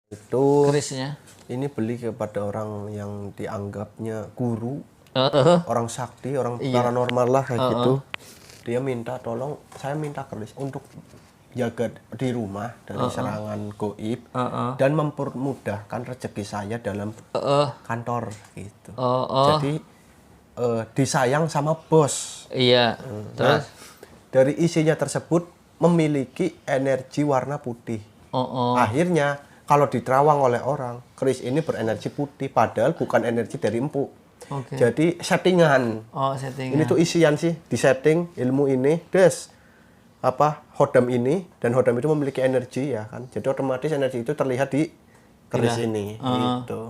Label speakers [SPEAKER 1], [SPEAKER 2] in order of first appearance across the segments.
[SPEAKER 1] Itu
[SPEAKER 2] kerisnya.
[SPEAKER 1] ini beli kepada orang yang dianggapnya guru, orang sakti, orang paranormal lah kayak gitu. Dia minta tolong, saya minta keris untuk jaga di rumah dari serangan goib dan mempermudahkan rezeki saya dalam kantor gitu. Jadi disayang sama bos.
[SPEAKER 2] Iya. Terus
[SPEAKER 1] Dari isinya tersebut memiliki energi warna putih. Akhirnya kalau diterawang oleh orang, keris ini berenergi putih, padahal bukan energi dari empuk. Jadi settingan.
[SPEAKER 2] settingan.
[SPEAKER 1] Ini tuh isian sih, di setting ilmu ini, hodam ini, dan hodam itu memiliki energi ya kan. Jadi otomatis energi itu terlihat di keris ini. Gitu.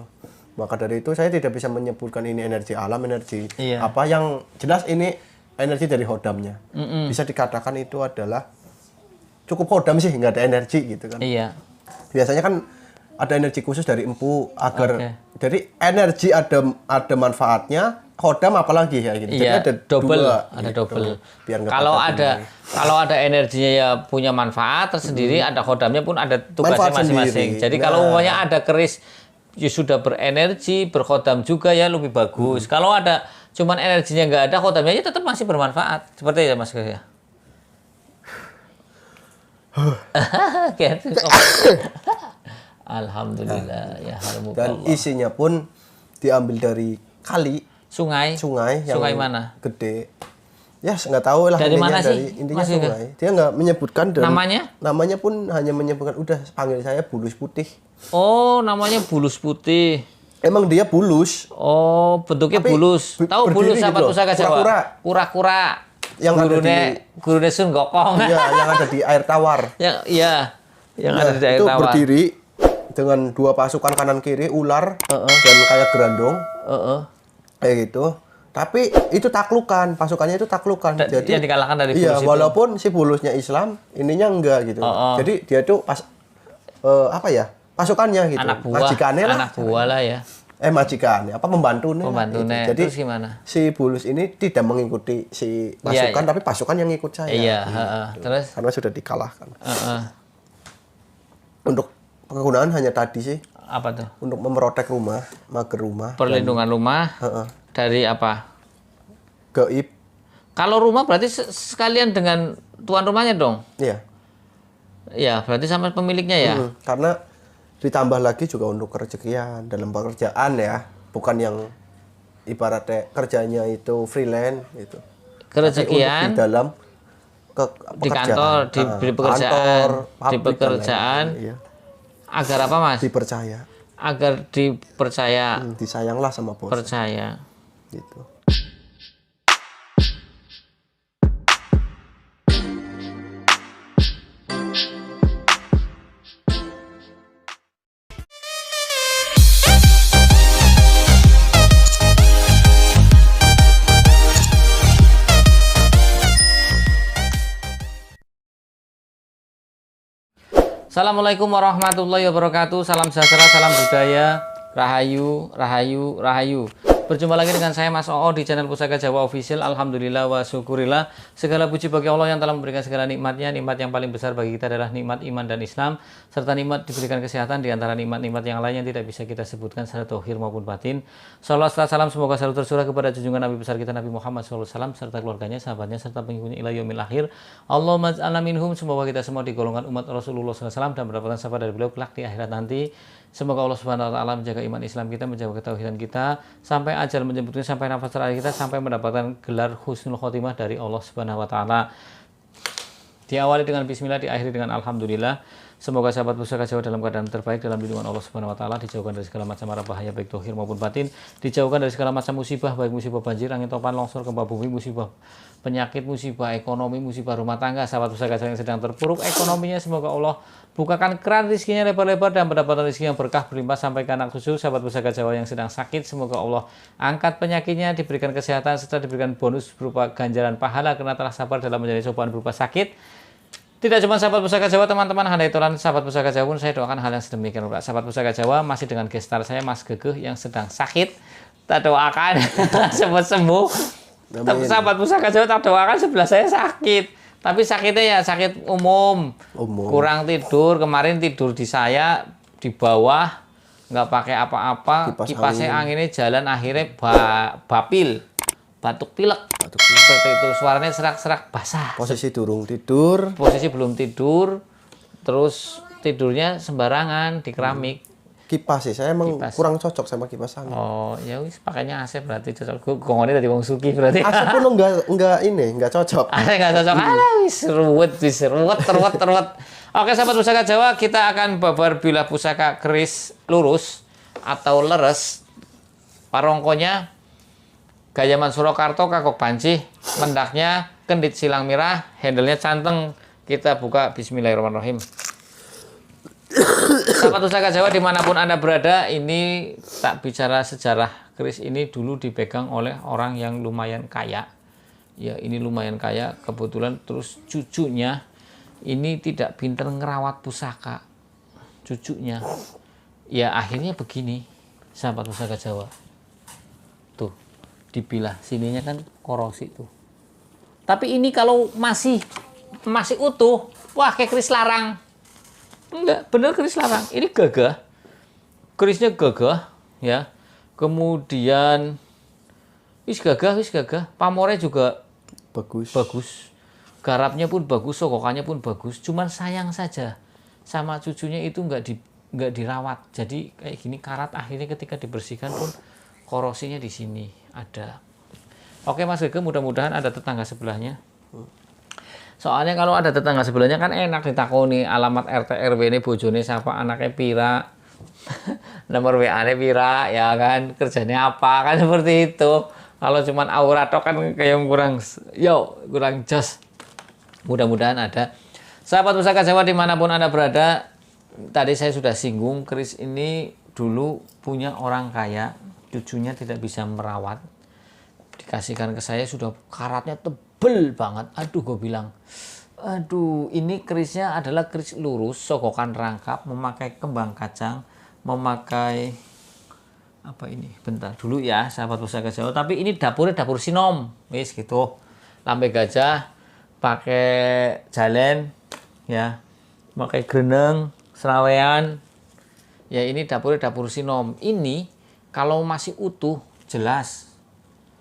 [SPEAKER 1] Maka dari itu saya tidak bisa menyebutkan ini energi alam, energi apa yang jelas ini energi dari hodamnya. Bisa dikatakan itu adalah cukup hodam sih, nggak ada energi gitu kan.
[SPEAKER 2] Iya.
[SPEAKER 1] Biasanya kan ada energi khusus dari empu agar jadi energi ada manfaatnya, hodam apalagi ya gitu.
[SPEAKER 2] Iya,
[SPEAKER 1] jadi ada
[SPEAKER 2] double,
[SPEAKER 1] dua,
[SPEAKER 2] ada
[SPEAKER 1] gitu.
[SPEAKER 2] double.
[SPEAKER 1] Biar nggak
[SPEAKER 2] Kalau ada energinya ya punya manfaat tersendiri, ada hodamnya pun ada tugasnya masing-masing. Jadi kalau umpamanya ada keris ya sudah berenergi, berhodam juga ya lebih bagus. Kalau ada cuman energinya nggak ada, hodamnya ya tetap masih bermanfaat. Seperti itu ya Mas Kris ya. Alhamdulillah ya
[SPEAKER 1] dan isinya pun diambil dari kali
[SPEAKER 2] sungai yang sungai mana
[SPEAKER 1] gede ya nggak tahu lah
[SPEAKER 2] dari
[SPEAKER 1] intinya,
[SPEAKER 2] mana sih
[SPEAKER 1] dari intinya sungai dia nggak menyebutkan dan namanya pun hanya menyebutkan udah panggil saya bulus putih.
[SPEAKER 2] Namanya bulus putih.
[SPEAKER 1] Emang dia bulus.
[SPEAKER 2] Bentuknya bulus. Tahu bulus sahabat
[SPEAKER 1] gitu,
[SPEAKER 2] pusaka Jawa? Kura-kura. Yang gurune Sun Gokong.
[SPEAKER 1] Iya, yang ada di air tawar.
[SPEAKER 2] Yang ada di air
[SPEAKER 1] itu
[SPEAKER 2] tawar.
[SPEAKER 1] Berdiri dengan dua pasukan kanan kiri ular dan kayak gerandong. Kayak gitu. Tapi itu taklukan, pasukannya itu taklukan. Jadi
[SPEAKER 2] yang dikalahkan dari bulus
[SPEAKER 1] itu. Walaupun si bulusnya Islam, ininya enggak gitu. Jadi dia tuh pasukannya gitu.
[SPEAKER 2] Anak buah lah ya.
[SPEAKER 1] Majikan, pembantunya.
[SPEAKER 2] Pembantunya.
[SPEAKER 1] Gitu. Jadi
[SPEAKER 2] terus gimana?
[SPEAKER 1] Si bulus ini tidak mengikuti si pasukan, tapi pasukan yang ngikut saya.
[SPEAKER 2] Iya,
[SPEAKER 1] gitu.
[SPEAKER 2] Terus?
[SPEAKER 1] Karena sudah dikalahkan. Untuk penggunaan hanya tadi sih.
[SPEAKER 2] Apa tuh?
[SPEAKER 1] Untuk memprotek rumah, mager rumah.
[SPEAKER 2] Perlindungan rumah. Dari apa?
[SPEAKER 1] Gaib.
[SPEAKER 2] Kalau rumah berarti sekalian dengan tuan rumahnya dong?
[SPEAKER 1] Iya.
[SPEAKER 2] Iya, berarti sama pemiliknya ya?
[SPEAKER 1] Karena ditambah lagi juga untuk kerezekian dalam pekerjaan ya, bukan yang ibaratnya kerjanya itu freelance gitu.
[SPEAKER 2] Kerezekian
[SPEAKER 1] di dalam
[SPEAKER 2] di kantor, di pekerjaan, di pekerjaan.
[SPEAKER 1] Iya.
[SPEAKER 2] Agar apa Mas?
[SPEAKER 1] Dipercaya.
[SPEAKER 2] Agar dipercaya.
[SPEAKER 1] Disayanglah sama bos.
[SPEAKER 2] Percaya.
[SPEAKER 1] Gitu.
[SPEAKER 2] Assalamualaikum warahmatullahi wabarakatuh. Salam sejahtera, salam budaya, rahayu, rahayu, rahayu. Berjumpa lagi dengan saya Mas Oo di channel Pusaka Jawa Official. Alhamdulillah wa syukurillah. Segala puji bagi Allah yang telah memberikan segala nikmatnya. Nikmat yang paling besar bagi kita adalah nikmat iman dan Islam, serta nikmat diberikan kesehatan di antara nikmat-nikmat yang lain yang tidak bisa kita sebutkan secara zahir maupun batin. Salawat serta salam semoga selalu tercurah kepada junjungan Nabi besar kita Nabi Muhammad SAW serta keluarganya, sahabatnya, serta pengikutnya ila yaumil akhir. Allahumma ij'alna minhum. Semoga kita semua digolongkan umat Rasulullah SAW dan mendapatkan syafaat dari beliau kelak di akhirat nanti. Semoga Allah Subhanahu wa taala menjaga iman Islam kita, menjaga ketauhidan kita sampai ajal menjemputnya, sampai nafas terakhir kita, sampai mendapatkan gelar husnul khotimah dari Allah Subhanahu wa taala. Diawali dengan bismillah, diakhiri dengan alhamdulillah. Semoga sahabat Pusaka Jawa dalam keadaan terbaik dalam lindungan Allah Subhanahu wa taala, dijauhkan dari segala macam mara bahaya baik zahir maupun batin, dijauhkan dari segala macam musibah baik musibah banjir, angin topan, longsor, gempa bumi, musibah penyakit, musibah ekonomi, musibah rumah tangga. Sahabat Pusaka Jawa yang sedang terpuruk ekonominya, semoga Allah bukakan keran rezekinya lebar-lebar dan mendapatkan rezeki yang berkah berlimpah sampai ke anak cucu. Sahabat Pusaka Jawa yang sedang sakit, semoga Allah angkat penyakitnya, diberikan kesehatan serta diberikan bonus berupa ganjaran pahala karena telah sabar dalam menjalani cobaan berupa sakit. Tidak cuma sahabat Pusaka Jawa, teman-teman handai tolan sahabat Pusaka Jawa pun saya doakan hal yang sedemikian. Sahabat Pusaka Jawa masih dengan gestar saya Mas Gegeh yang sedang sakit, kita doakan sembuh. Sahabat Pusaka Jawa tak doakan sebelah saya sakit, tapi sakitnya ya sakit umum. Kurang tidur, kemarin tidur di saya di bawah, nggak pakai apa-apa, kipasnya anginnya jalan, akhirnya bapil, batuk pilek. Seperti itu, suaranya serak-serak basah.
[SPEAKER 1] Posisi durung tidur.
[SPEAKER 2] Posisi belum tidur, terus tidurnya sembarangan di keramik.
[SPEAKER 1] Kipas sih, saya emang kurang cocok sama kipas angin.
[SPEAKER 2] Oh, ya wis pakainya AC berarti cocok. Gongone tadi wong sugih berarti.
[SPEAKER 1] AC pun enggak cocok.
[SPEAKER 2] AC enggak cocok. Alah wis ruwet. Oke, sahabat pusaka Jawa, kita akan babar bilah pusaka keris lurus atau leres. Parongkonya Gayaman Surakarta kakok panci, mendaknya kendit silang mirah, handle-nya canteng. Kita buka bismillahirrahmanirrahim. Sahabat pusaka Jawa dimanapun Anda berada, ini tak bicara sejarah, keris ini dulu dipegang oleh orang yang lumayan kaya. Ya, ini lumayan kaya, kebetulan terus cucunya ini tidak pinter ngerawat pusaka. Cucunya, ya akhirnya begini, sahabat pusaka Jawa. Tuh, dipilah, sininya kan korosi tuh. Tapi ini kalau masih utuh, wah kayak keris larang. Enggak, bener keris larang. Ini gagah. Kerisnya gagah, ya. Kemudian wis gagah. Pamornya juga bagus. Garapnya pun bagus, sokokannya pun bagus. Cuman sayang saja sama cucunya itu enggak dirawat. Jadi kayak gini karat, akhirnya ketika dibersihkan pun korosinya di sini ada. Oke Mas Gege, mudah-mudahan ada tetangga sebelahnya. Soalnya kalau ada tetangga sebelahnya kan enak ditakoni alamat RT RW ini bojone siapa, anaknya pira, nomor WA-nya pira, ya kan, kerjanya apa, kan seperti itu. Kalau cuman aura tok kan kayak kurang jos. Mudah-mudahan ada. Sahabat pusaka Jawa dimanapun Anda berada, tadi saya sudah singgung keris ini dulu punya orang kaya, cucunya tidak bisa merawat. Dikasihkan ke saya sudah karatnya tebel banget. Aduh, gue bilang, aduh, ini kerisnya adalah keris lurus, sokokan rangkap, memakai kembang kacang, memakai apa ini? Bentar dulu ya, sahabat pusaka Jawa. Tapi ini dapurnya dapur sinom, wis gitu. Lambe gajah, pakai jalen, ya, pakai greneng, serawean. Ya ini dapurnya dapur sinom. Ini kalau masih utuh jelas.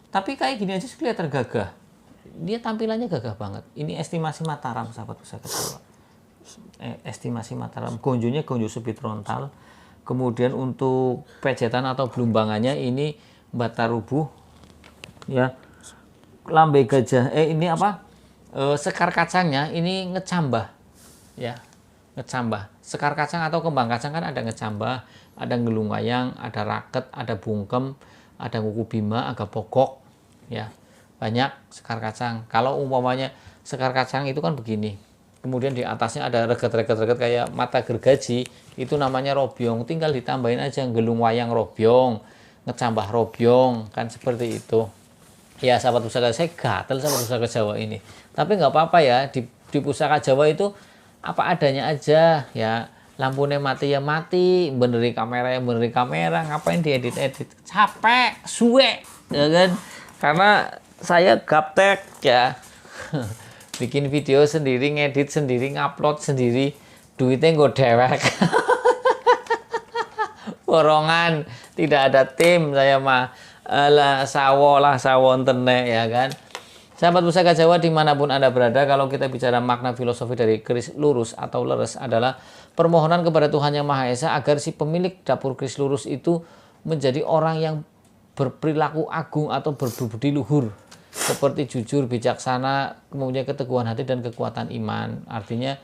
[SPEAKER 2] Tapi kayak gini aja kelihatan gagah. Dia tampilannya gagah banget. Ini estimasi Mataram, sahabat pusaka Jawa. Estimasi Mataram. Gonjonya gonjo subit frontal. Kemudian untuk pejetan atau belumbangannya ini bata rubuh. Ya. Lambe gajah. Ini apa? Sekar kacangnya ini ngecambah. Ya. Ngecambah. Sekar kacang atau kembang kacang kan ada ngecambah, ada ngelungayang, ada raket, ada bungkem, ada kuku bima, agak pokok, ya banyak sekar kacang. Kalau umpamanya sekar kacang itu kan begini, kemudian di atasnya ada reget kayak mata gergaji, itu namanya robyong. Tinggal ditambahin aja gelung wayang robyong, ngecambah robyong, kan seperti itu. Ya sahabat pusaka, saya gatel sama pusaka Jawa ini. Tapi nggak apa-apa ya, di pusaka Jawa itu apa adanya aja ya. Lampunya mati ya mati, beneri kamera ya beneri kamera, ngapain diedit-edit, capek, suwe, ya kan? Karena saya gaptek ya, bikin video sendiri, ngedit sendiri, ngupload sendiri, duitnya gue dewek. Borongan, tidak ada tim, saya mah sawo entene, ya kan? Sahabat pusaka Jawa dimanapun Anda berada, kalau kita bicara makna filosofi dari keris lurus atau leres adalah permohonan kepada Tuhan Yang Maha Esa agar si pemilik dapur keris lurus itu menjadi orang yang berperilaku agung atau berbudi luhur, seperti jujur, bijaksana, kemudian keteguhan hati dan kekuatan iman. Artinya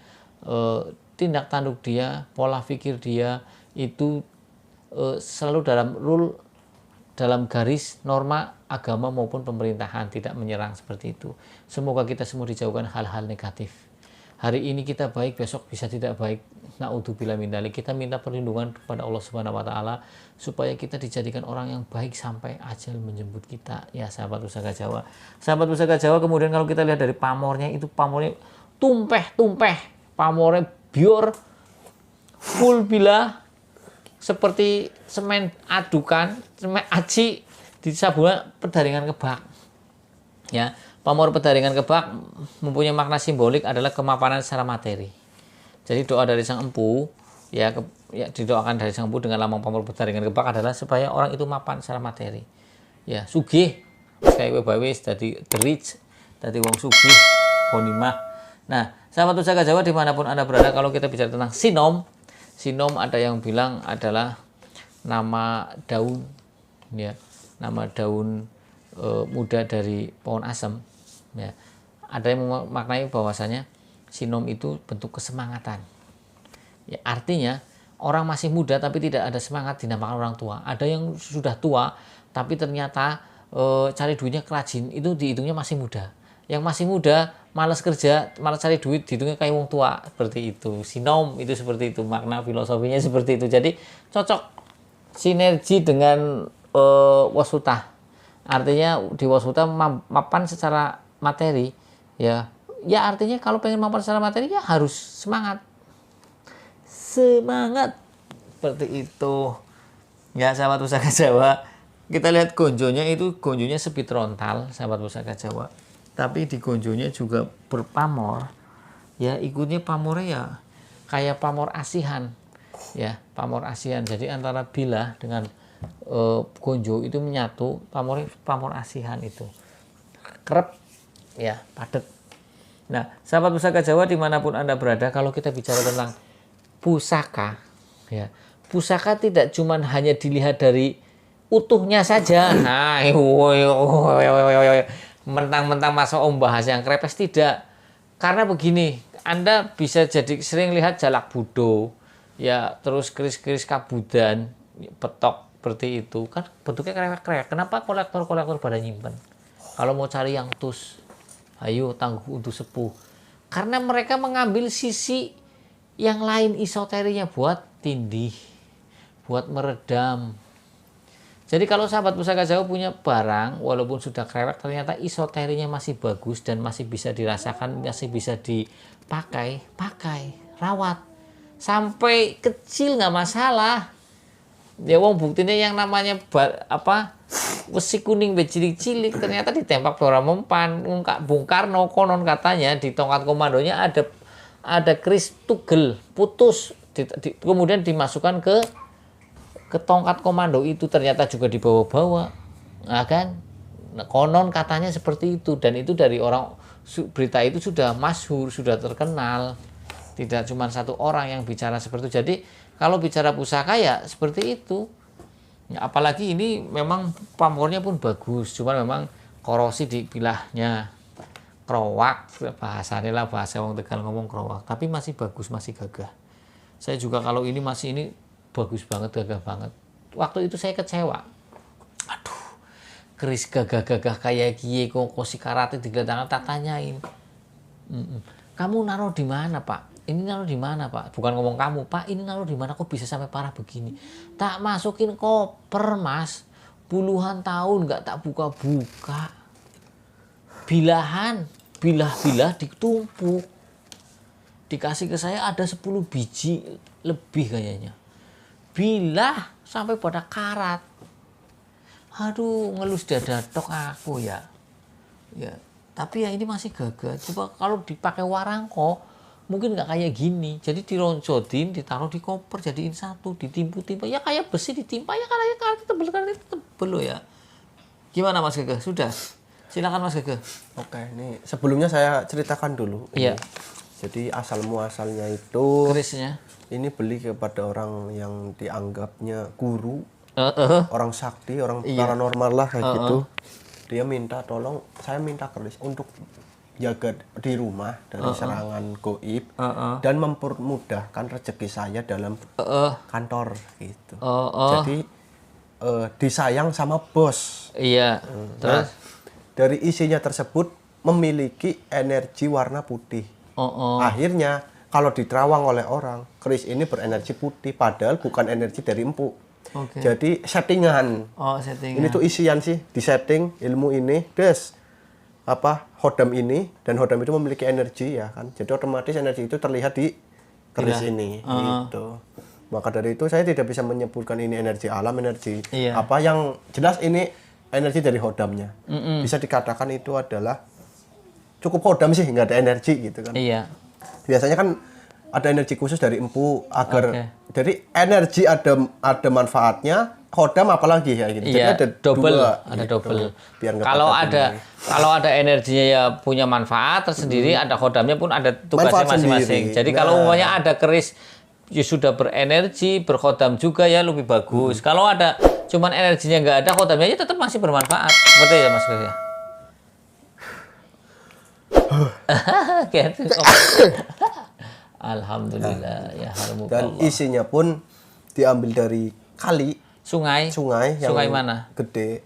[SPEAKER 2] tindak tanduk dia, pola pikir dia itu selalu dalam garis norma agama maupun pemerintahan, tidak menyerang seperti itu. Semoga kita semua dijauhkan hal-hal negatif. Hari ini kita baik, besok bisa tidak baik. Na'udzubillah min dzalik. Kita minta perlindungan kepada Allah Subhanahu wa taala supaya kita dijadikan orang yang baik sampai ajal menjemput kita. Ya sahabat pusaka Jawa. Sahabat pusaka Jawa, kemudian kalau kita lihat dari pamornya, itu pamornya tumpeh. Pamornya bior full bila seperti semen adukan, semen aci di sabuna pedaringan kebak. Ya, pamor pedaringan kebak mempunyai makna simbolik adalah kemapanan secara materi. Jadi doa dari sang empu, ya ya didoakan dari Sang Buddha dengan lambang pamor bedaringan kebak adalah supaya orang itu mapan secara materi. Ya, sugih. Kayak wis dadi the rich, dadi wong sugih, bonimah. Nah, sahabat Pusaka Jawa dimanapun Anda berada, kalau kita bicara tentang sinom, sinom ada yang bilang adalah nama daun, ya, nama daun muda dari pohon asem. Ya. Ada yang memaknai bahwasanya sinom itu bentuk kesemangatan. Ya, artinya orang masih muda tapi tidak ada semangat dinamakan orang tua. Ada yang sudah tua tapi ternyata cari duitnya kerajin, itu dihitungnya masih muda. Yang masih muda malas kerja, malas cari duit, dihitungnya kayak wong tua. Seperti itu. Sinom itu seperti itu, makna filosofinya seperti itu. Jadi cocok sinergi dengan wasuta. Artinya di wasuta mapan secara materi, ya. Ya artinya kalau pengen mapan secara materi ya harus semangat. Semangat. Seperti itu. Ya, sahabat Pusaka Jawa. Kita lihat gonjonya itu, gonjonya sepitrontal, sahabat Pusaka Jawa. Tapi di gonjonya juga berpamor. Ya, ikutnya pamornya ya kayak pamor asihan. Ya, pamor asihan. Jadi antara bilah dengan gonjo itu menyatu, pamor asihan itu. Kerep, ya, padet. Nah, sahabat Pusaka Jawa dimanapun Anda berada, kalau kita bicara tentang pusaka, ya, pusaka tidak cuma hanya dilihat dari utuhnya saja. Nah, mentang-mentang masa om bahas yang krepes, tidak. Karena begini, Anda bisa jadi sering lihat jalak budo, ya, terus keris-keris kabudan, petok seperti itu, kan bentuknya krewek-krewek. Kenapa kolektor-kolektor pada nyimpen? Kalau mau cari yang tus, ayo tangguh untuk sepuh. Karena mereka mengambil sisi yang lain esoterinya buat tindih, buat meredam. Jadi kalau sahabat Pusaka Jawa punya barang, walaupun sudah krewek, ternyata esoterinya masih bagus dan masih bisa dirasakan, masih bisa dipakai, rawat. Sampai kecil nggak masalah. Ya wong buktinya yang namanya besi kuning cilik-cilik ternyata ditembak orang mempan. Bung Karno konon katanya di tongkat komandonya ada keris tugel putus, kemudian dimasukkan ke tongkat komando itu, ternyata juga dibawa-bawa. Nah kan, konon katanya seperti itu, dan itu dari orang, berita itu sudah masyhur, sudah terkenal, tidak cuma satu orang yang bicara seperti itu. Jadi kalau bicara pusaka ya seperti itu, ya, apalagi ini memang pamornya pun bagus, cuma memang korosi di bilahnya, krowak bahasanya lah, bahasa orang Tegal ngomong krowak, tapi masih bagus, masih gagah. Saya juga kalau ini masih ini bagus banget, gagah banget. Waktu itu saya kecewa. Aduh, keris gagah-gagah kayak gie kok kosi karate digeledangan, tak tanyain. Kamu naruh di mana, Pak? Ini naruh di mana, Pak? Bukan ngomong kamu, Pak, ini naruh di mana kok bisa sampai parah begini? Tak masukin koper, Mas. Puluhan tahun nggak tak buka-buka. Bilah-bilah ditumpuk. Dikasih ke saya ada 10 biji lebih kayaknya. Bilah sampai pada karat. Aduh, ngelus dada tok aku ya. Ya, tapi ya ini masih gagah. Coba kalau dipakai warangko, mungkin nggak kayak gini. Jadi dironcotin, ditaruh di koper, jadiin satu, ditimpu-timpu. Ya kayak besi ditimpa, ya kayak karet tebel loh ya. Gimana Mas Gagah? Sudah? Silakan Mas Gagah.
[SPEAKER 1] Oke, ini sebelumnya saya ceritakan dulu.
[SPEAKER 2] Iya.
[SPEAKER 1] Jadi asal muasalnya itu
[SPEAKER 2] Kerisnya.
[SPEAKER 1] Ini beli kepada orang yang dianggapnya guru, orang sakti, orang paranormal lah kayak gitu. Dia minta tolong, saya minta keris untuk jaga di rumah dari serangan goib dan mempermudahkan rezeki saya dalam kantor gitu. Jadi disayang sama bos.
[SPEAKER 2] Iya. Terus
[SPEAKER 1] dari isinya tersebut memiliki energi warna putih. Akhirnya kalau diterawang oleh orang, keris ini berenergi putih, padahal bukan energi dari empuk. Jadi settingan.
[SPEAKER 2] Settingan.
[SPEAKER 1] Ini tuh isian sih, disetting ilmu ini, hodam ini, dan hodam itu memiliki energi ya kan. Jadi otomatis energi itu terlihat di keris ini. Gitu. Maka dari itu saya tidak bisa menyebutkan ini energi alam, energi apa yang jelas ini energi dari hodamnya. Bisa dikatakan itu adalah cukup hodam sih, nggak ada energi gitu kan.
[SPEAKER 2] Iya.
[SPEAKER 1] Biasanya kan ada energi khusus dari empu agar
[SPEAKER 2] Oke.
[SPEAKER 1] jadi energi ada manfaatnya, khodam apalagi ya gitu. Jadi
[SPEAKER 2] Iya,
[SPEAKER 1] ada
[SPEAKER 2] double,
[SPEAKER 1] dua,
[SPEAKER 2] ada
[SPEAKER 1] gitu.
[SPEAKER 2] double.
[SPEAKER 1] Biar nggak
[SPEAKER 2] Kalau
[SPEAKER 1] patah
[SPEAKER 2] ada
[SPEAKER 1] tulang.
[SPEAKER 2] kalau ada energinya ya punya manfaat tersendiri, ada khodamnya pun ada tugasnya
[SPEAKER 1] Manfaat
[SPEAKER 2] masing-masing.
[SPEAKER 1] sendiri.
[SPEAKER 2] Jadi
[SPEAKER 1] Nah.
[SPEAKER 2] kalau umpamanya ada keris ya sudah berenergi, berkhodam juga ya lebih bagus. Kalau ada cuman energinya nggak ada, khodamnya ya tetap masih bermanfaat. Seperti ya Mas Kris ya. Gitu. Alhamdulillah ya
[SPEAKER 1] Dan
[SPEAKER 2] harumukallah.
[SPEAKER 1] isinya pun diambil dari kali,
[SPEAKER 2] Sungai
[SPEAKER 1] yang
[SPEAKER 2] Sungai mana?
[SPEAKER 1] gede.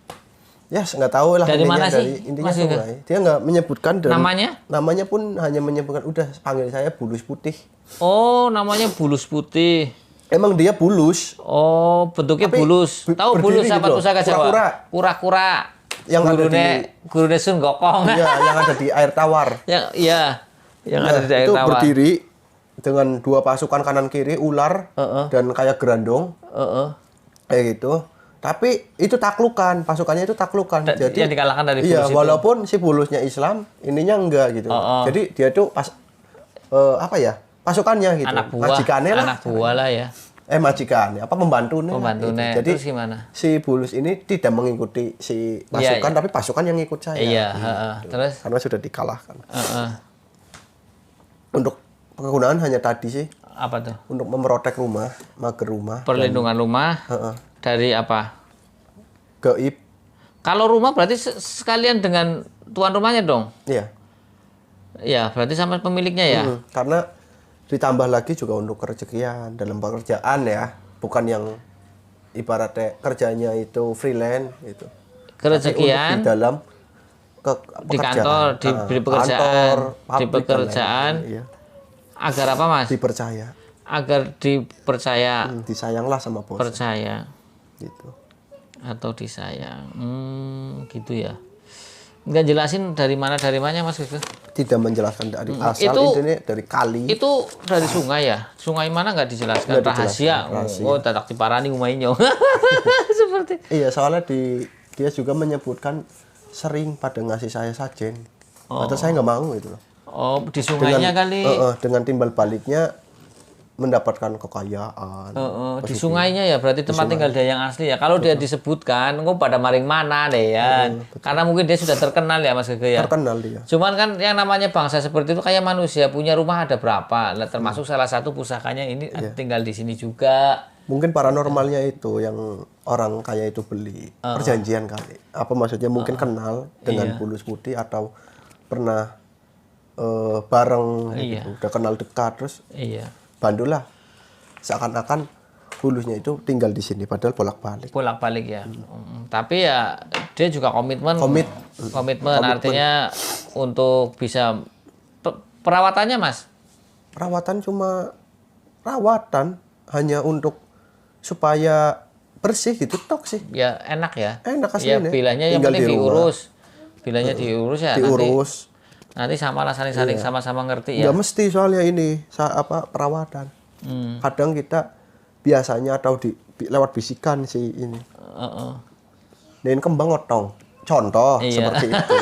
[SPEAKER 1] Ya nggak tahu lah
[SPEAKER 2] Dari
[SPEAKER 1] intinya,
[SPEAKER 2] mana sih,
[SPEAKER 1] intinya
[SPEAKER 2] Mas Yoga?
[SPEAKER 1] sungai. Dia nggak menyebutkan dan
[SPEAKER 2] Namanya?
[SPEAKER 1] pun hanya menyebutkan udah panggil saya Bulus Putih.
[SPEAKER 2] Oh, namanya bulus putih.
[SPEAKER 1] Emang dia bulus
[SPEAKER 2] Oh, bentuknya
[SPEAKER 1] Tapi
[SPEAKER 2] bulus. Tahu bulus
[SPEAKER 1] berdiri
[SPEAKER 2] apa
[SPEAKER 1] gitu,
[SPEAKER 2] pusaka Jawa?
[SPEAKER 1] kura-kura.
[SPEAKER 2] Kura-kura.
[SPEAKER 1] Yang ada
[SPEAKER 2] Gurune Sun Gokong.
[SPEAKER 1] Iya, yang ada di air tawar.
[SPEAKER 2] Yang
[SPEAKER 1] Nah,
[SPEAKER 2] ada di air
[SPEAKER 1] itu
[SPEAKER 2] tawar.
[SPEAKER 1] berdiri dengan dua pasukan kanan kiri ular dan kayak gerandong kayak gitu. Tapi itu taklukan, pasukannya itu taklukan. Jadi
[SPEAKER 2] yang dikalahkan dari
[SPEAKER 1] iya,
[SPEAKER 2] bulus itu.
[SPEAKER 1] walaupun si bulusnya Islam, ininya enggak gitu. Jadi dia tuh pas apa ya? Pasukannya gitu.
[SPEAKER 2] Anak buah.
[SPEAKER 1] Majikannya lah.
[SPEAKER 2] Anak buah lah ya.
[SPEAKER 1] Majikannya apa pembantunya.
[SPEAKER 2] Pembantunya.
[SPEAKER 1] Jadi
[SPEAKER 2] Terus gimana?
[SPEAKER 1] si bulus ini tidak mengikuti si pasukan, tapi pasukan yang ngikut saya.
[SPEAKER 2] Iya, terus
[SPEAKER 1] Karena sudah dikalahkan.
[SPEAKER 2] heeh.
[SPEAKER 1] Untuk kegunaan hanya tadi sih,
[SPEAKER 2] Apa tuh?
[SPEAKER 1] untuk memprotek rumah, mager rumah,
[SPEAKER 2] Perlindungan rumah dari apa?
[SPEAKER 1] gaib.
[SPEAKER 2] Kalau rumah berarti sekalian dengan tuan rumahnya dong.
[SPEAKER 1] Iya.
[SPEAKER 2] Ya, berarti sama pemiliknya ya.
[SPEAKER 1] Karena ditambah lagi juga untuk kerezekian dalam pekerjaan ya, bukan yang ibaratnya kerjanya itu freelance gitu.
[SPEAKER 2] Kerezekian
[SPEAKER 1] Tapi untuk di dalam
[SPEAKER 2] di kantor, di pekerjaan,
[SPEAKER 1] kantor,
[SPEAKER 2] di
[SPEAKER 1] pabrik, dan
[SPEAKER 2] pekerjaan.
[SPEAKER 1] lain-lain. Iya.
[SPEAKER 2] Agar apa, Mas?
[SPEAKER 1] Dipercaya,
[SPEAKER 2] Agar dipercaya,
[SPEAKER 1] disayanglah sama bos
[SPEAKER 2] percaya
[SPEAKER 1] gitu.
[SPEAKER 2] atau disayang. Gitu ya. Nggak jelasin dari mana Mas Kris?
[SPEAKER 1] Tidak menjelaskan dari asal,
[SPEAKER 2] Itu-
[SPEAKER 1] intinya dari kali.
[SPEAKER 2] Itu dari sungai ya? Sungai mana nggak dijelaskan?
[SPEAKER 1] Nggak
[SPEAKER 2] Rahasia.
[SPEAKER 1] dijelaskan, rahasia.
[SPEAKER 2] Oh, tatak diparani umainya. Seperti.
[SPEAKER 1] Iya, soalnya dia juga menyebutkan sering pada ngasih saya sajen. Atau saya nggak mau gitu loh.
[SPEAKER 2] Oh, di sungainya kali.
[SPEAKER 1] Dengan timbal baliknya mendapatkan kekayaan.
[SPEAKER 2] Di sungainya ya berarti tempat tinggal dia yang asli ya. Kalau dia disebutkan, engko pada maring mana deh ya. Karena mungkin dia sudah terkenal ya Mas Gege ya.
[SPEAKER 1] Terkenal dia.
[SPEAKER 2] Cuman kan yang namanya bangsa seperti itu kayak manusia, punya rumah ada berapa. Lah, termasuk salah satu pusakanya ini tinggal di sini juga.
[SPEAKER 1] Mungkin paranormalnya itu yang orang kaya itu beli. Perjanjian kali. Apa maksudnya mungkin kenal dengan bulus putih atau pernah bareng gitu. Udah kenal dekat terus
[SPEAKER 2] Iya.
[SPEAKER 1] bandulah. Seakan-akan bulusnya itu tinggal di sini padahal bolak-balik.
[SPEAKER 2] Bolak-balik ya. Tapi ya dia juga komitmen artinya untuk bisa perawatannya Mas.
[SPEAKER 1] Perawatan cuma perawatan hanya untuk supaya bersih gitu tok sih.
[SPEAKER 2] Ya enak ya.
[SPEAKER 1] Enak
[SPEAKER 2] Ya
[SPEAKER 1] aslinya.
[SPEAKER 2] bilanya yang
[SPEAKER 1] Tinggal
[SPEAKER 2] penting
[SPEAKER 1] di rumah.
[SPEAKER 2] diurus. Bilanya diurus ya.
[SPEAKER 1] Diurus.
[SPEAKER 2] Nanti sama lah saling-saling sama-sama ngerti ya.
[SPEAKER 1] Nggak mesti soalnya ini perawatan. Kadang kita biasanya atau lewat bisikan sih ini. Nen kembang otong. Contoh seperti itu.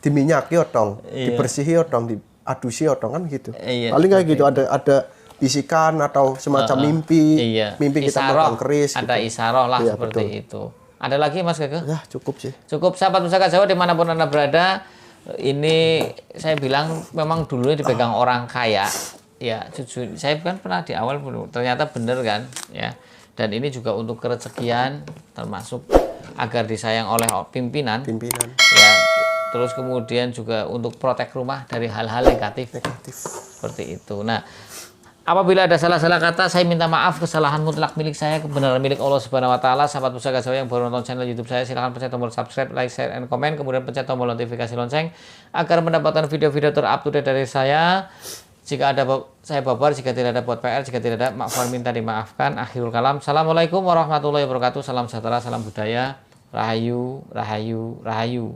[SPEAKER 1] Diminyaki otong, dibersihi otong, diadusi otong kan gitu. Paling kayak gitu ada bisikan atau semacam mimpi. Mimpi kita
[SPEAKER 2] Isaroh,
[SPEAKER 1] makan keris
[SPEAKER 2] ada
[SPEAKER 1] gitu.
[SPEAKER 2] isaroh lah
[SPEAKER 1] Iya,
[SPEAKER 2] seperti itu. Ada lagi Mas Gege?
[SPEAKER 1] Ya cukup sih.
[SPEAKER 2] Cukup sahabat Pusaka Jawa dimanapun Anda berada. Ini saya bilang memang dulunya dipegang orang kaya. Ya jujur, saya kan pernah di awal ternyata bener kan ya. Dan ini juga untuk kerezekian termasuk agar disayang oleh pimpinan. Ya, terus kemudian juga untuk protek rumah dari hal-hal negatif. Seperti itu. Nah, apabila ada salah-salah kata, saya minta maaf. Kesalahan mutlak milik saya, kebenaran milik Allah Subhanahu wa taala. Sahabat Pusaka Jawa yang baru nonton channel YouTube saya, silahkan pencet tombol subscribe, like, share, and comment, kemudian pencet tombol notifikasi lonceng agar mendapatkan video-video terupdate dari saya. Jika ada saya babar, jika tidak ada buat PR, jika tidak ada maaf minta dimaafkan. Akhirul kalam. Assalamualaikum warahmatullahi wabarakatuh. Salam sejahtera, salam budaya. Rahayu, rahayu, rahayu.